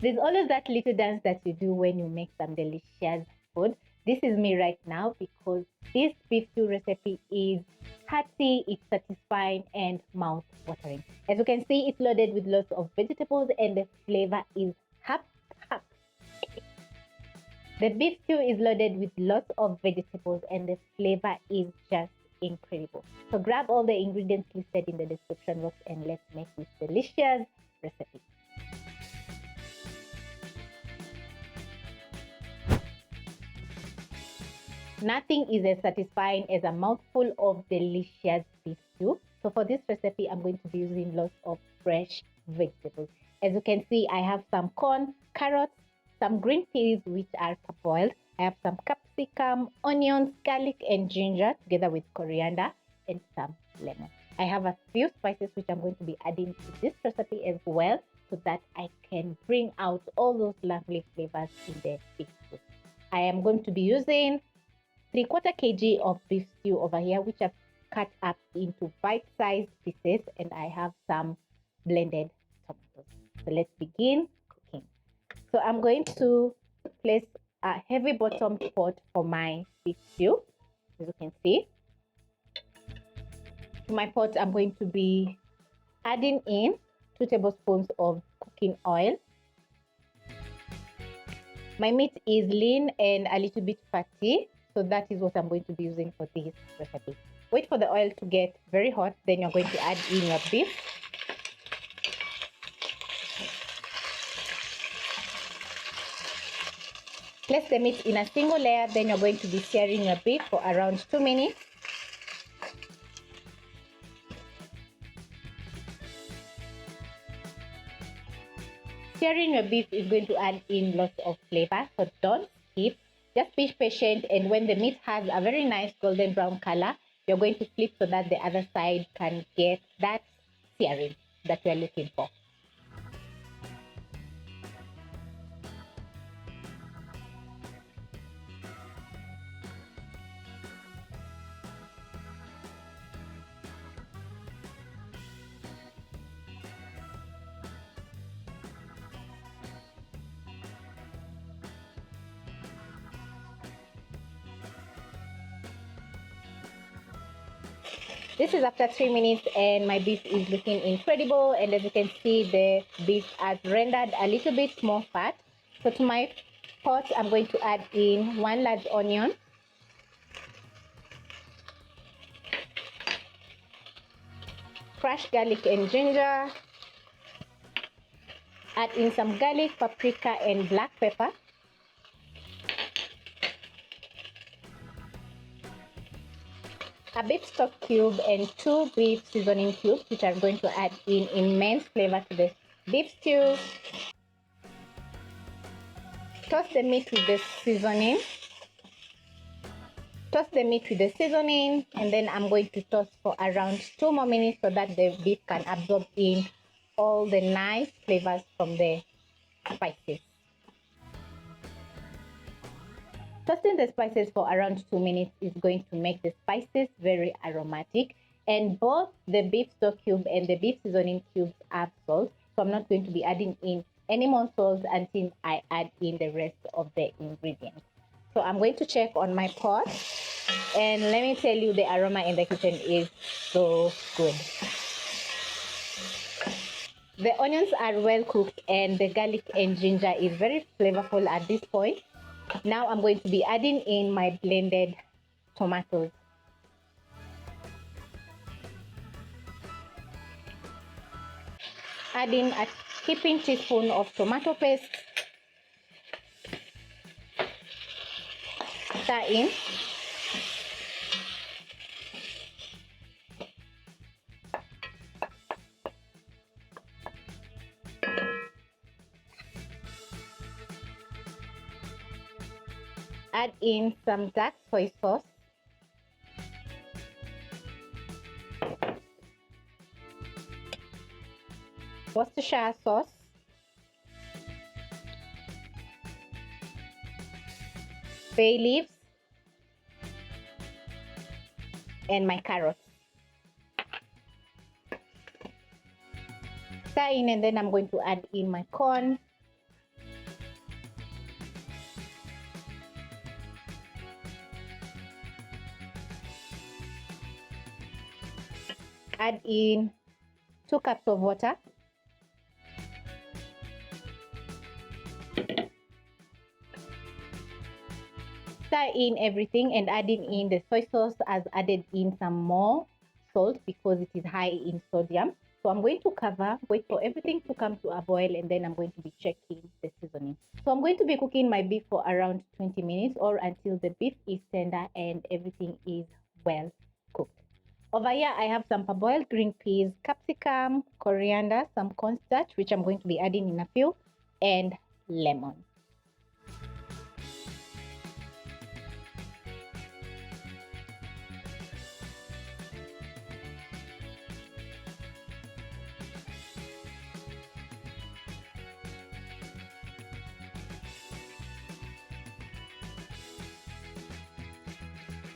There's always that little dance that you do when you make some delicious food. This is me right now because this beef stew recipe is hearty, it's satisfying, and mouth-watering. As you can see, it's loaded with lots of vegetables and the flavor is hap. The beef stew is loaded with lots of vegetables and the flavor is just incredible. So grab all the ingredients listed in the description box and let's make this delicious recipe. Nothing is as satisfying as a mouthful of delicious beef stew. So for this recipe, I'm going to be using lots of fresh vegetables. As you can see, I have some corn, carrots, some green peas which are parboiled. I have some capsicum, onions, garlic and ginger together with coriander and some lemon. I have a few spices which I'm going to be adding to this recipe as well so that I can bring out all those lovely flavors in the beef stew. I am going to be using 3/4 kg of beef stew over here, which I've cut up into bite-sized pieces, and I have some blended tomatoes. So let's begin cooking. So I'm going to place a heavy bottom pot for my beef stew, as you can see. To my pot, I'm going to be adding in 2 tablespoons of cooking oil. My meat is lean and a little bit fatty, so that is what I'm going to be using for this recipe. Wait for the oil to get very hot, then you're going to add in your beef. Place the meat in a single layer, then you're going to be searing your beef for around 2 minutes. Searing your beef is going to add in lots of flavor, so don't skip. Just be patient, and when the meat has a very nice golden brown color, you're going to flip so that the other side can get that searing that you're looking for. This is after 3 minutes and my beef is looking incredible, and as you can see, the beef has rendered a little bit more fat. So to my pot, I'm going to add in 1 large onion, crushed garlic and ginger, add in some garlic, paprika and black pepper, a beef stock cube and 2 beef seasoning cubes, which are going to add in immense flavor to the beef stew. Toss the meat with the seasoning. Toss the meat with the seasoning, and then I'm going to toss for around 2 more minutes so that the beef can absorb in all the nice flavors from the spices. Toasting the spices for around 2 minutes is going to make the spices very aromatic, and both the beef stock cube and the beef seasoning cubes have salt, so I'm not going to be adding in any more salt until I add in the rest of the ingredients. So I'm going to check on my pot, and let me tell you, the aroma in the kitchen is so good. The onions are well cooked and the garlic and ginger is very flavorful at this point. Now I'm going to be adding in my blended tomatoes. Adding a heaping teaspoon of tomato paste. Stir in. Add in some dark soy sauce. Worcestershire sauce. Bay leaves. And my carrots. Stir in, and then I'm going to add in my corn, add in 2 cups of water. Stir in everything and adding in the soy sauce as added in some more salt because it is high in sodium. So I'm going to cover, wait for everything to come to a boil, and then I'm going to be checking the seasoning. So I'm going to be cooking my beef for around 20 minutes or until the beef is tender and everything is well cooked. Over here, I have some parboiled green peas, capsicum, coriander, some cornstarch, which I'm going to be adding in a few, and lemon.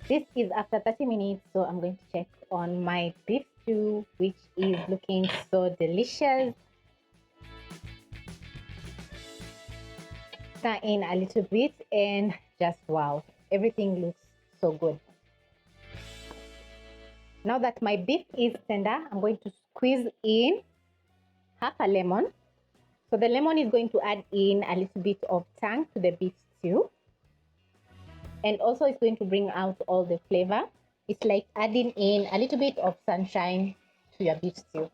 This is after 30 minutes, so I'm going to check on my beef stew, which is looking so delicious. Stir in a little bit and just wow, everything looks so good. Now that my beef is tender, I'm going to squeeze in half a lemon. So the lemon is going to add in a little bit of tang to the beef stew. And also it's going to bring out all the flavor. It's like adding in a little bit of sunshine to your beef stew.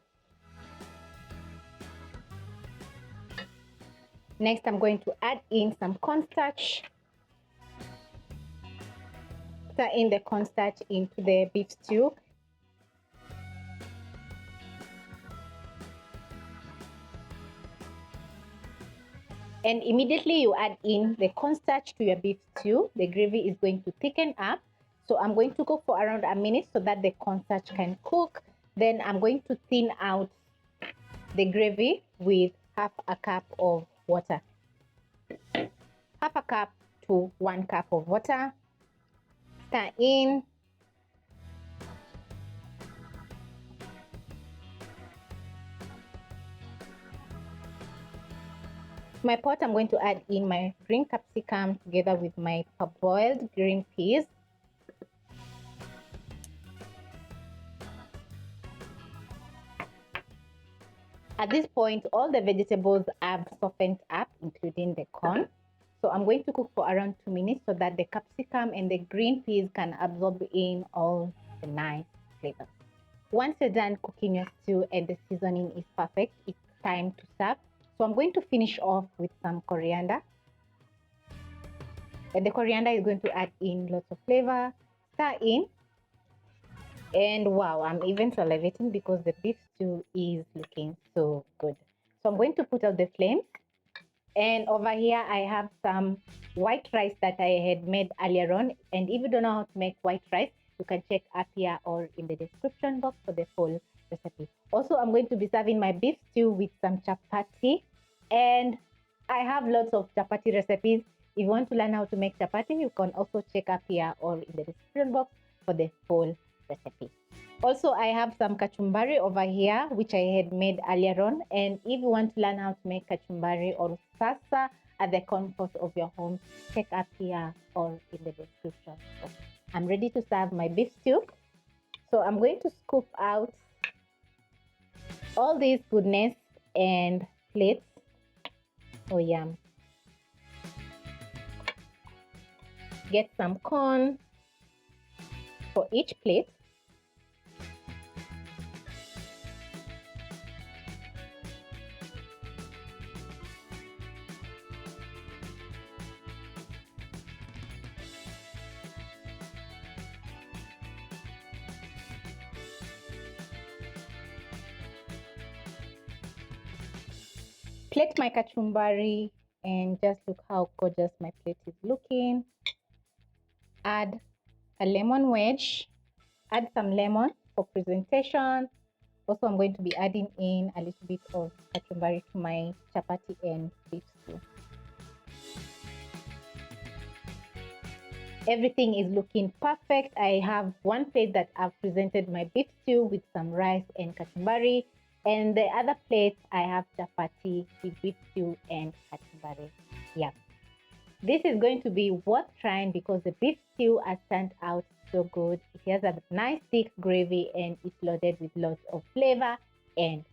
Next, I'm going to add in some cornstarch. Stir in the cornstarch into the beef stew. And immediately you add in the cornstarch to your beef stew. The gravy is going to thicken up. So I'm going to cook for around a minute so that the cornstarch can cook. Then I'm going to thin out the gravy with half a cup of water. Half a cup to 1 cup of water. Stir in. My pot, I'm going to add in my green capsicum together with my parboiled green peas. At this point, all the vegetables have softened up, including the corn. So I'm going to cook for around 2 minutes so that the capsicum and the green peas can absorb in all the nice flavors. Once you're done cooking your stew and the seasoning is perfect, it's time to serve. So I'm going to finish off with some coriander. And the coriander is going to add in lots of flavor. Stir in. And wow, I'm even salivating because the beef stew is looking so good. So I'm going to put out the flames. And over here, I have some white rice that I had made earlier on. And if you don't know how to make white rice, you can check up here or in the description box for the full recipe. Also, I'm going to be serving my beef stew with some chapati. And I have lots of chapati recipes. If you want to learn how to make chapati, you can also check up here or in the description box for the full recipe. Also, I have some kachumbari over here, which I had made earlier on. And if you want to learn how to make kachumbari or salsa at the comfort of your home, check up here or in the description box. I'm ready to serve my beef stew. So I'm going to scoop out all this goodness and plates. Oh, yum. Get some corn for each plate. Plate my kachumbari and just look how gorgeous my plate is looking. Add a lemon wedge. Add some lemon for presentation. Also, I'm going to be adding in a little bit of kachumbari to my chapati and beef stew. Everything is looking perfect. I have one plate that I've presented my beef stew with some rice and kachumbari. And the other plate, I have chapati with beef stew and kachumbari. Yeah. This is going to be worth trying because the beef stew has turned out so good. It has a nice thick gravy and it's loaded with lots of flavor and